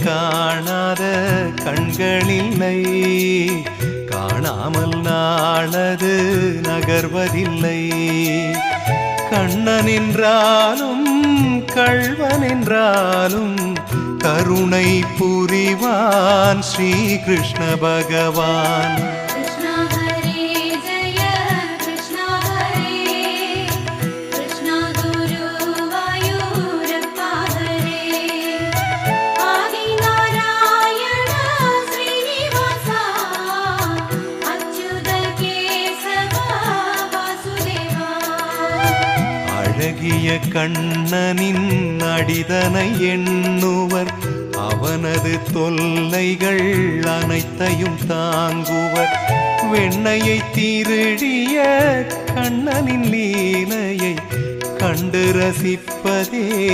காணாத கண்களில்லை, காணாமல் நாளது நகர்வதில்லை. கண்ணன் என்றாலும் கள்வன் என்றாலும் கருணை புரிவான் ஸ்ரீ கிருஷ்ண பகவான். அழகிய கண்ணனின் அடிதனை எண்ணுவர், அவனது தொல்லைகள் அனைத்தையும் தாங்குவர். வெண்ணையை திருடிய கண்ணனின் லீலையை கண்டு ரசிப்பதே